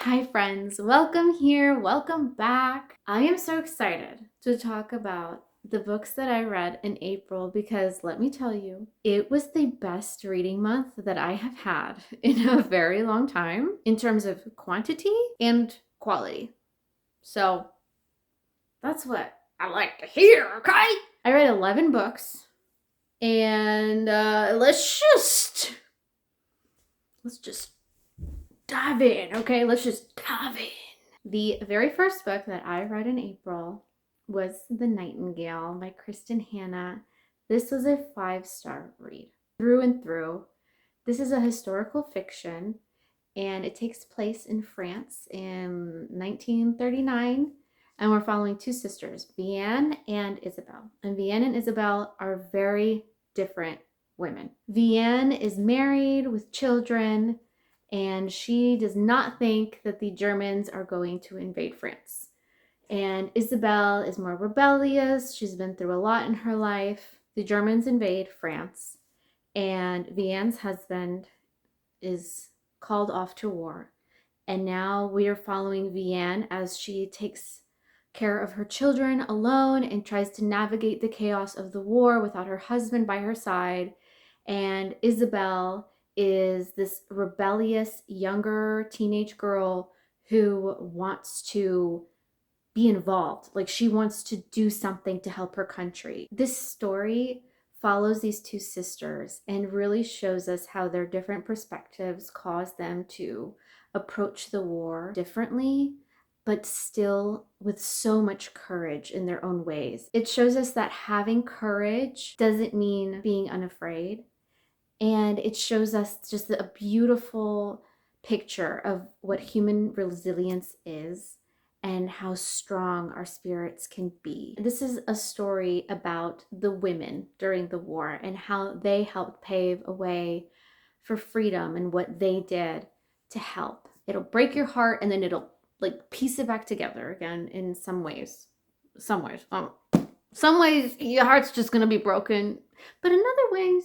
Hi friends, welcome here, welcome back. I am so excited to talk about the books that I read in April because let me tell you, it was the best reading month that I have had in a very long time in terms of quantity and quality. So that's what I like to hear, okay? I read 11 books and let's just dive in, okay? Let's just dive in. The very first book that I read in April was The Nightingale by Kristin. This was a 5-star read through and through. This is a historical fiction and it takes place in France in 1939. And we're following two sisters, Vianne and Isabel. And Vianne and Isabel are very different women. Vianne is married with children, and she does not think that the Germans are going to invade France. And Isabel is more rebellious. She's been through a lot in her life. The Germans invade France, and Vianne's husband is called off to war. And now we are following Vianne as she takes care of her children alone and tries to navigate the chaos of the war without her husband by her side. And Isabel is this rebellious younger teenage girl who wants to be involved. Like, she wants to do something to help her country. This story follows these two sisters and really shows us how their different perspectives cause them to approach the war differently, but still with so much courage in their own ways. It shows us that having courage doesn't mean being unafraid. And it shows us just a beautiful picture of what human resilience is and how strong our spirits can be. This is a story about the women during the war and how they helped pave a way for freedom and what they did to help. It'll break your heart and then it'll like piece it back together again in some ways. Some ways your heart's just gonna be broken, but in other ways,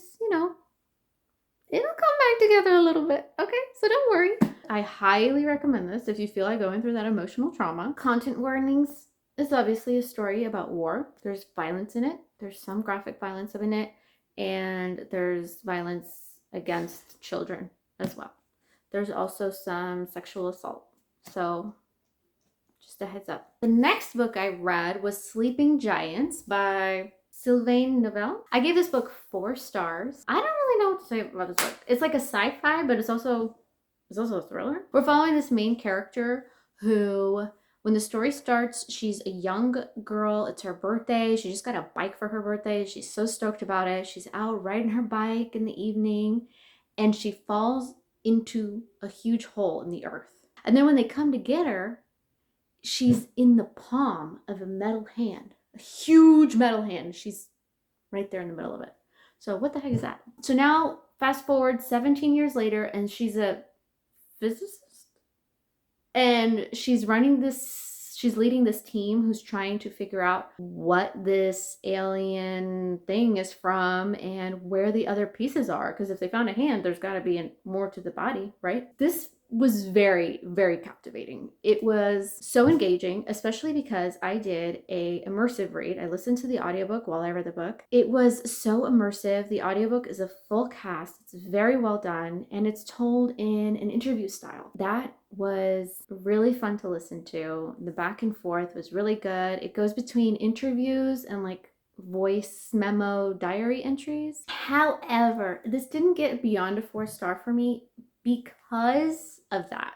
it'll come back together a little bit, okay? So don't worry. I highly recommend this if you feel like going through that emotional trauma. Content warnings is obviously a story about war. There's violence in it. There's some graphic violence in it, and there's violence against children as well. There's also some sexual assault. So just a heads up. The next book I read was Sleeping Giants by Sylvain Neuvel. I gave this book 4 stars. I don't really know what to say about this book. It's like a sci-fi, but it's also a thriller. We're following this main character who, when the story starts, she's a young girl. It's her birthday. She just got a bike for her birthday. She's so stoked about it. She's out riding her bike in the evening, and she falls into a huge hole in the earth. And then when they come to get her, she's in the palm of a metal hand. A huge metal hand. She's right there in the middle of it. So what the heck is that? So now fast forward 17 years later, and she's a physicist, and she's leading this team who's trying to figure out what this alien thing is from and where the other pieces are, because if they found a hand, there's got to be more to the body, right? This was very, very captivating. It was so engaging, especially because I did a immersive read. I listened to the audiobook while I read the book. It was so immersive. The audiobook is a full cast. It's very well done, and it's told in an interview style. That was really fun to listen to. The back and forth was really good. It goes between interviews and like voice memo diary entries. However, this didn't get beyond a 4-star for me because of that.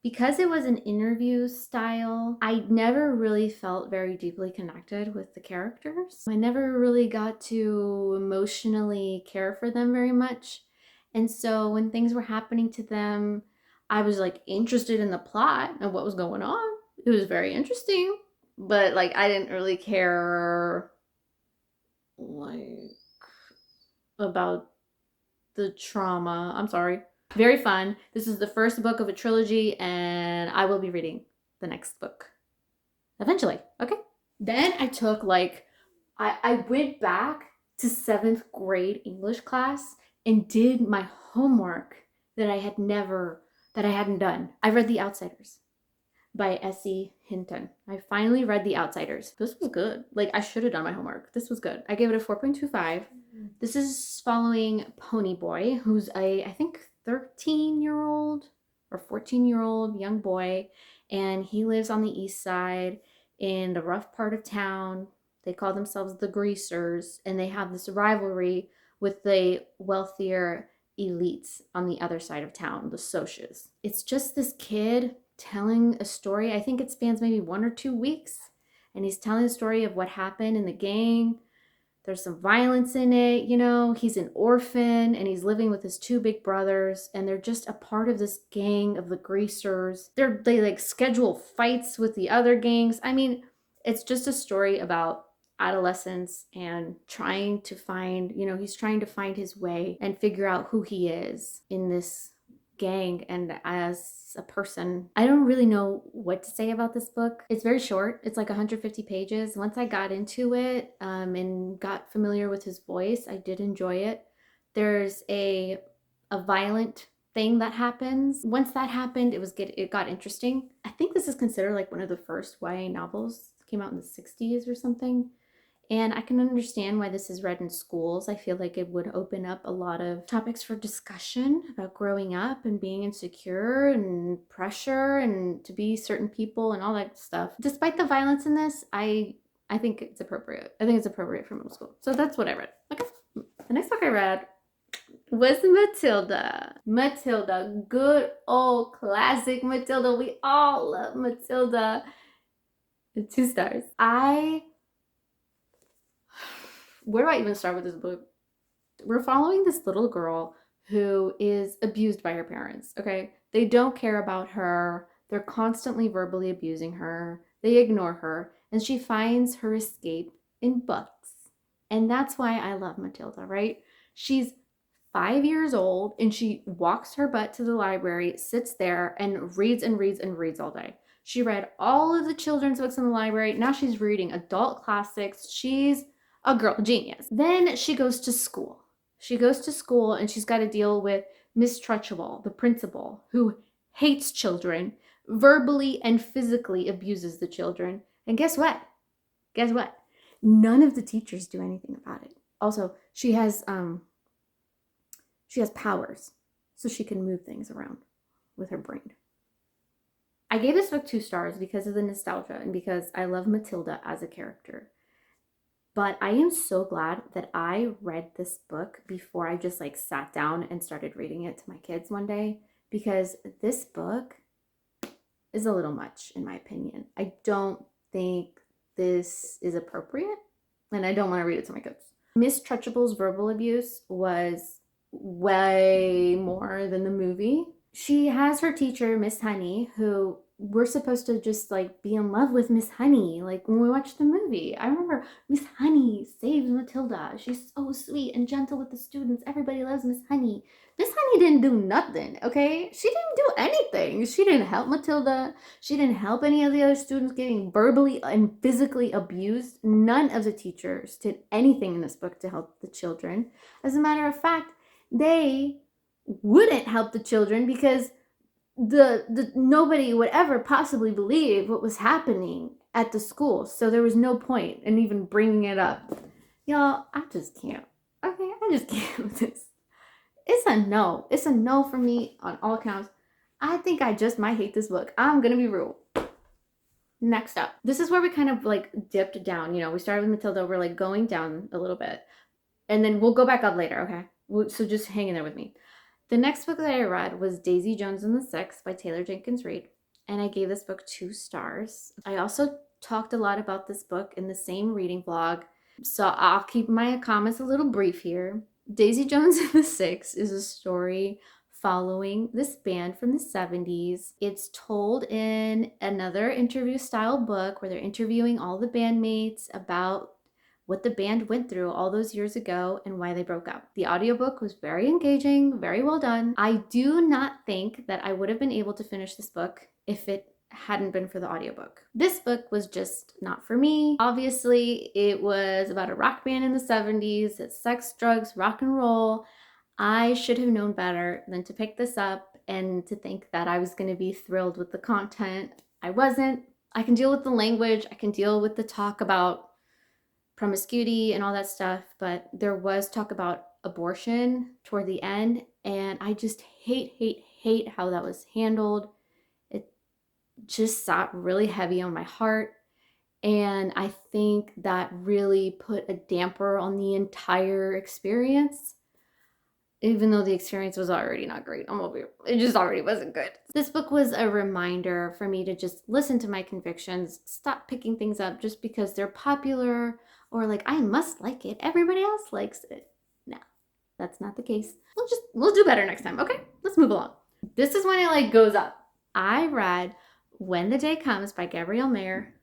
Because it was an interview style, I never really felt very deeply connected with the characters. I never really got to emotionally care for them very much. And so when things were happening to them, I was like interested in the plot and what was going on. It was very interesting, but like I didn't really care like about the trauma. I'm sorry. Very fun. This is the first book of a trilogy, and I will be reading the next book eventually. Okay. Then I took I went back to 7th grade English class and did my homework that I had never that I hadn't done. I read The Outsiders by S.E. Hinton. I finally read The Outsiders. This was good. Like, I should have done my homework. This was good. I gave it a 4.25. This is following Pony Boy, who's I think 13-year-old or 14-year-old young boy, and he lives on the east side in the rough part of town. They call themselves the Greasers, and they have this rivalry with the wealthier elites on the other side of town, the Socs. It's just this kid telling a story. I think it spans maybe 1 or 2 weeks, and he's telling the story of what happened in the gang. There's some violence in it, you know. He's an orphan and he's living with his 2 big brothers, and they're just a part of this gang of the Greasers. They like schedule fights with the other gangs. I mean, it's just a story about adolescence and trying to find, you know, he's trying to find his way and figure out who he is in this gang and as a person. I don't really know what to say about this book. It's very short. It's like 150 pages. Once I got into it and got familiar with his voice, I did enjoy it. There's a violent thing that happens. Once that happened, it got interesting. I think this is considered like one of the first YA novels. It came out in the 60s or something. And I can understand why this is read in schools. I feel like it would open up a lot of topics for discussion about growing up and being insecure and pressure and to be certain people and all that stuff. Despite the violence in this, I think it's appropriate. I think it's appropriate for middle school. So that's what I read. Okay. The next book I read was Matilda. Matilda, good old classic Matilda. We all love Matilda. 2 stars. Where do I even start with this book? We're following this little girl who is abused by her parents, okay? They don't care about her. They're constantly verbally abusing her. They ignore her. And she finds her escape in books. And that's why I love Matilda, right? She's 5 years old and she walks her butt to the library, sits there and reads and reads and reads all day. She read all of the children's books in the library. Now she's reading adult classics. She's a girl genius. Then she goes to school. She goes to school and she's got to deal with Miss Trunchbull, the principal, who hates children, verbally and physically abuses the children. And guess what? Guess what? None of the teachers do anything about it. Also, she has powers, so she can move things around with her brain. I gave this book 2 stars because of the nostalgia and because I love Matilda as a character. But I am so glad that I read this book before I just like sat down and started reading it to my kids one day, because this book is a little much in my opinion. I don't think this is appropriate and I don't want to read it to my kids. Miss Trunchbull's verbal abuse was way more than the movie. She has her teacher, Miss Honey, who we're supposed to just like be in love with Miss Honey. Like when we watched the movie, I remember Miss Honey saves Matilda. She's so sweet and gentle with the students. Everybody loves Miss Honey. Miss Honey didn't do nothing, okay? She didn't do anything. She didn't help Matilda. She didn't help any of the other students getting verbally and physically abused. None of the teachers did anything in this book to help the children. As a matter of fact, they wouldn't help the children because the nobody would ever possibly believe what was happening at the school. So there was no point in even bringing it up. Y'all, I just can't. Okay, I just can't with this. It's a no. It's a no for me on all accounts. I think I just might hate this book. I'm gonna be real. Next up. This is where we kind of like dipped down. You know, we started with Matilda. We're like going down a little bit. And then we'll go back up later, okay? So just hang in there with me. The next book that I read was Daisy Jones and the Six by Taylor Jenkins Reid, and I gave this book 2 stars. I also talked a lot about this book in the same reading vlog, so I'll keep my comments a little brief here. Daisy Jones and the Six is a story following this band from the 70s. It's told in another interview style book where they're interviewing all the bandmates about what the band went through all those years ago and why they broke up. The audiobook was very engaging, very well done. I do not think that I would have been able to finish this book if it hadn't been for the audiobook. This book was just not for me. Obviously, it was about a rock band in the 70s. It's sex, drugs, rock and roll. I should have known better than to pick this up and to think that I was going to be thrilled with the content. I wasn't. I can deal with the language. I can deal with the talk about promiscuity and all that stuff, but there was talk about abortion toward the end, and I just hate how that was handled. It just sat really heavy on my heart, and I think that really put a damper on the entire experience. Even though the experience was already not great, it just already wasn't good. This book was a reminder for me to just listen to my convictions, stop picking things up just because they're popular or like I must like it, everybody else likes it. No, that's not the case. We'll do better next time. Okay, let's move along. This is when it like goes up. I read When the Day Comes by Gabrielle Meyer.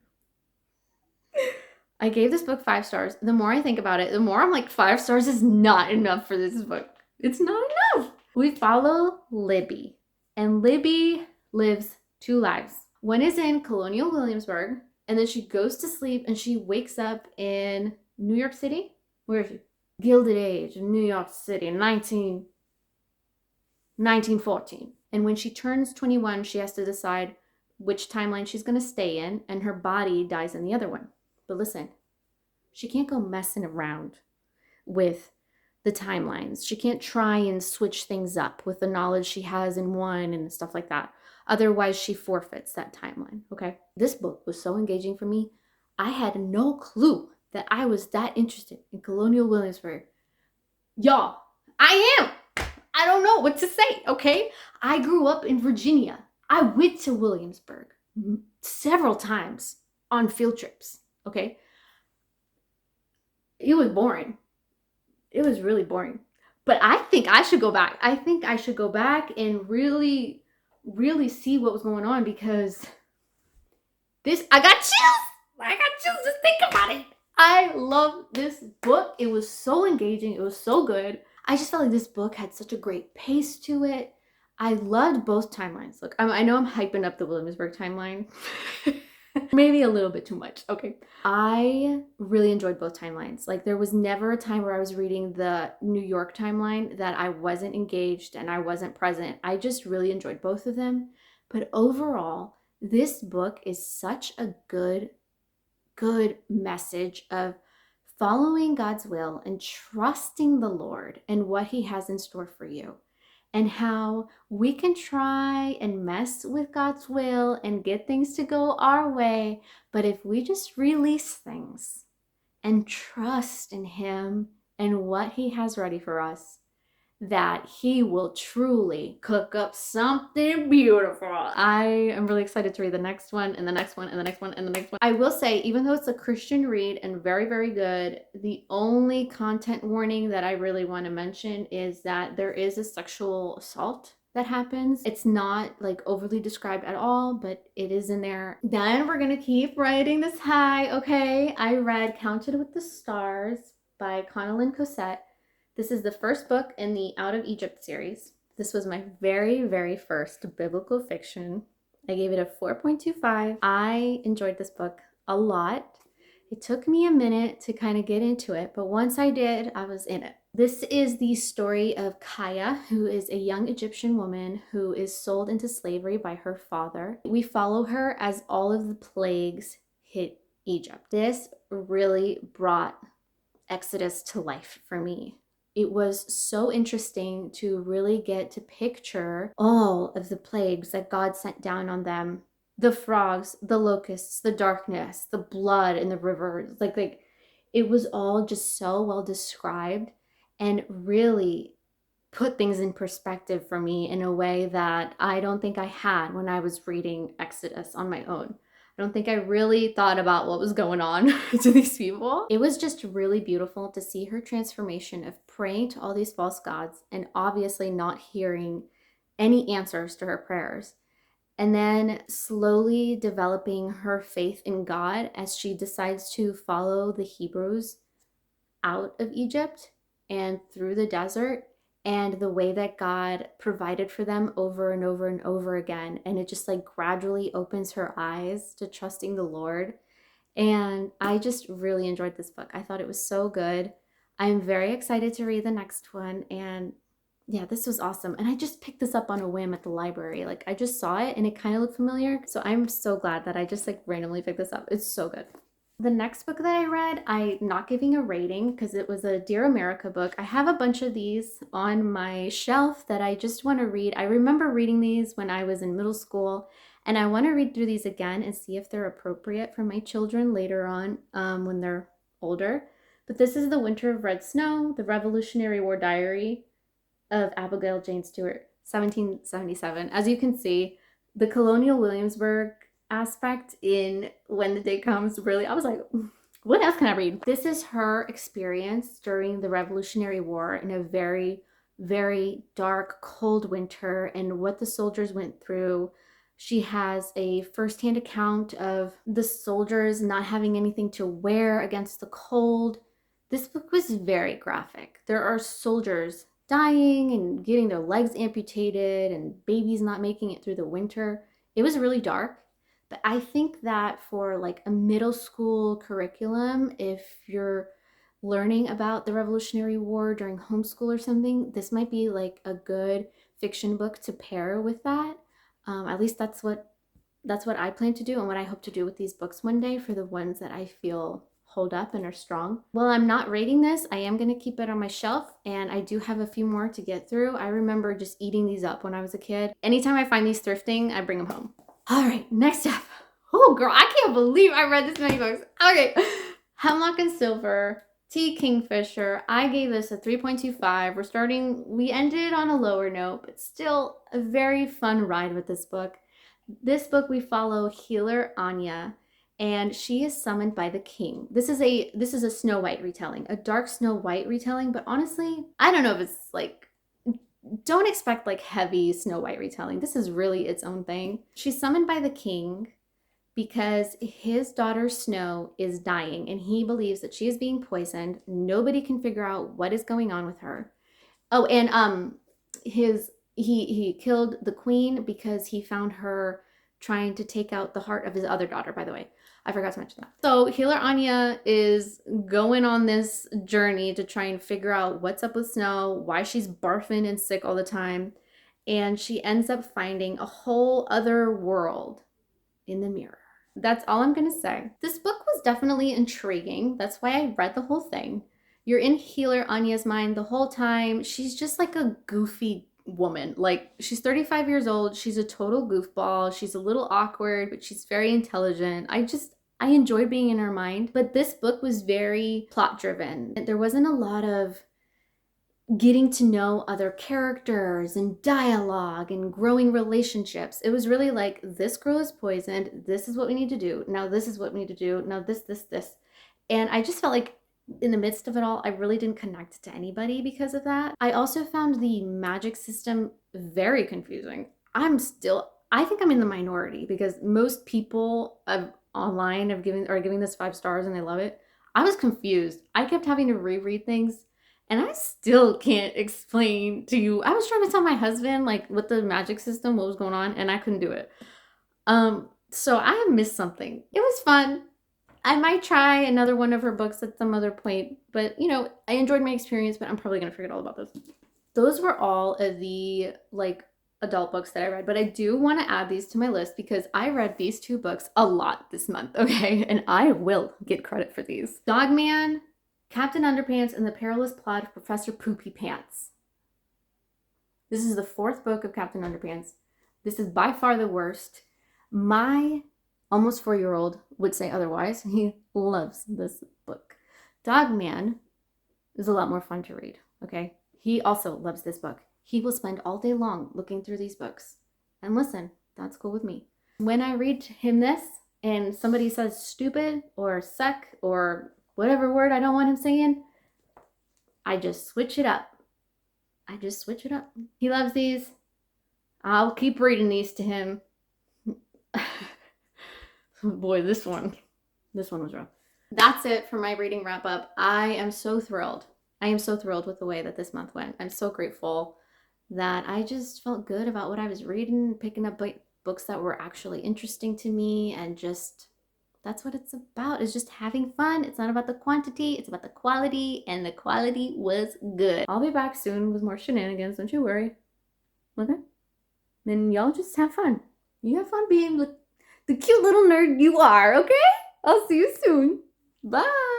I gave this book 5 stars. The more I think about it, the more I'm like 5 stars is not enough for this book. It's not enough. We follow Libby, and Libby lives 2 lives. One is in Colonial Williamsburg, and then she goes to sleep and she wakes up in New York City. Where is she? Gilded Age, New York City, 1914. And when she turns 21, she has to decide which timeline she's going to stay in, and her body dies in the other one. But listen, she can't go messing around with the timelines. She can't try and switch things up with the knowledge she has in one and stuff like that. Otherwise, she forfeits that timeline, okay? This book was so engaging for me. I had no clue that I was that interested in Colonial Williamsburg. Y'all, I am. I don't know what to say, okay? I grew up in Virginia. I went to Williamsburg several times on field trips, okay? It was boring. It was really boring. But I think I should go back. I think I should go back and really, really see what was going on, because I got chills just think about it. I love this book. It was so engaging. It was so good. I just felt like this book had such a great pace to it. I loved both timelines. Look, I know I'm hyping up the Williamsburg timeline. Maybe a little bit too much. Okay. I really enjoyed both timelines. Like, there was never a time where I was reading the New York timeline that I wasn't engaged and I wasn't present. I just really enjoyed both of them. But overall, this book is such a good message of following God's will and trusting the Lord and what He has in store for you, and how we can try and mess with God's will and get things to go our way. But if we just release things and trust in Him and what He has ready for us, that He will truly cook up something beautiful. I am really excited to read the next one and the next one and the next one and the next one. I will say, even though it's a Christian read and very, very good, the only content warning that I really want to mention is that there is a sexual assault that happens. It's not like overly described at all, but it is in there. Then we're going to keep riding this high, okay? I read Counted with the Stars by Connilyn Cossette. This is the first book in the Out of Egypt series. This was my very, very first biblical fiction. I gave it a 4.25. I enjoyed this book a lot. It took me a minute to kind of get into it, but once I did, I was in it. This is the story of Kaya, who is a young Egyptian woman who is sold into slavery by her father. We follow her as all of the plagues hit Egypt. This really brought Exodus to life for me. It was so interesting to really get to picture all of the plagues that God sent down on them. The frogs, the locusts, the darkness, the blood in the rivers. Like it was all just so well described and really put things in perspective for me in a way that I don't think I had when I was reading Exodus on my own. I don't think I really thought about what was going on to these people. It was just really beautiful to see her transformation of praying to all these false gods and obviously not hearing any answers to her prayers. And then slowly developing her faith in God as she decides to follow the Hebrews out of Egypt and through the desert, and the way that God provided for them over and over and over again. And it just like gradually opens her eyes to trusting the Lord. And I just really enjoyed this book. I thought it was so good. I'm very excited to read the next one. And yeah, this was awesome. And I just picked this up on a whim at the library. Like I just saw it and it kind of looked familiar. So I'm so glad that I just like randomly picked this up. It's so good. The next book that I read, I'm not giving a rating because it was a Dear America book. I have a bunch of these on my shelf that I just want to read. I remember reading these when I was in middle school, and I want to read through these again and see if they're appropriate for my children later on when they're older. But this is The Winter of Red Snow, The Revolutionary War Diary of Abigail Jane Stewart, 1777. As you can see, the colonial Williamsburg aspect in When the Day Comes, really, I was like, what else can I read? This is her experience during the Revolutionary War in a very, very dark, cold winter and what the soldiers went through. She has a firsthand account of the soldiers not having anything to wear against the cold. This book was very graphic. There are soldiers dying and getting their legs amputated and babies not making it through the winter. It was really dark. But I think that for like a middle school curriculum, if you're learning about the Revolutionary War during homeschool or something, this might be like a good fiction book to pair with that. At least that's what I plan to do and what I hope to do with these books one day for the ones that I feel hold up and are strong. While I'm not rating this, I am going to keep it on my shelf, and I do have a few more to get through. I remember just eating these up when I was a kid. Anytime I find these thrifting, I bring them home. All right, next up. Oh, girl, I can't believe I read this many books. Okay, Hemlock and Silver, T. Kingfisher. I gave this a 3.25. We ended on a lower note, but still a very fun ride with this book. This book, we follow healer Anya, and she is summoned by the king. This is a Snow White retelling, a dark Snow White retelling, but honestly, I don't know if it's like, don't expect like heavy Snow White retelling. This is really its own thing. She's summoned by the king because his daughter Snow is dying and he believes that she is being poisoned. Nobody can figure out what is going on with her. Oh, and he killed the queen because he found her trying to take out the heart of his other daughter, by the way. I forgot to mention that. So healer Anya is going on this journey to try and figure out what's up with Snow, why she's barfing and sick all the time. And she ends up finding a whole other world in the mirror. That's all I'm going to say. This book was definitely intriguing. That's why I read the whole thing. You're in healer Anya's mind the whole time. She's just like a goofy woman. Like, she's 35 years old. She's a total goofball. She's a little awkward, but she's very intelligent. I enjoyed being in her mind. But this book was very plot driven. There wasn't a lot of getting to know other characters and dialogue and growing relationships. It was really like, this girl is poisoned. This is what we need to do. Now this is what we need to do. Now this. And I just felt like in the midst of it all, I really didn't connect to anybody because of that. I also found the magic system very confusing. I think I'm in the minority because most people online are giving this 5 stars and they love it. I was confused. I kept having to reread things. And I still can't explain to you. I was trying to tell my husband, like, with the magic system, what was going on, and I couldn't do it. So I missed something. It was fun. I might try another one of her books at some other point. But, I enjoyed my experience, but I'm probably going to forget all about this. Those were all of the, like, adult books that I read. But I do want to add these to my list because I read these 2 books a lot this month, okay? And I will get credit for these. Dog Man, Captain Underpants, and the Perilous Plot of Professor Poopy Pants. This is the 4th book of Captain Underpants. This is by far the worst. My almost 4-year-old would say otherwise. He loves this book. Dog Man is a lot more fun to read, okay? He also loves this book. He will spend all day long looking through these books. And listen, that's cool with me. When I read him this and somebody says stupid or suck or whatever word I don't want him saying, I just switch it up. He loves these. I'll keep reading these to him. Boy, this one was rough. That's it for my reading wrap up. I am so thrilled. With the way that this month went. I'm so grateful that I just felt good about what I was reading, picking up books that were actually interesting to me, and just That's what it's about. It's just having fun. It's not about the quantity. It's about the quality. And the quality was good. I'll be back soon with more shenanigans. Don't you worry. Okay? Then y'all just have fun. You have fun being the cute little nerd you are, okay? I'll see you soon. Bye.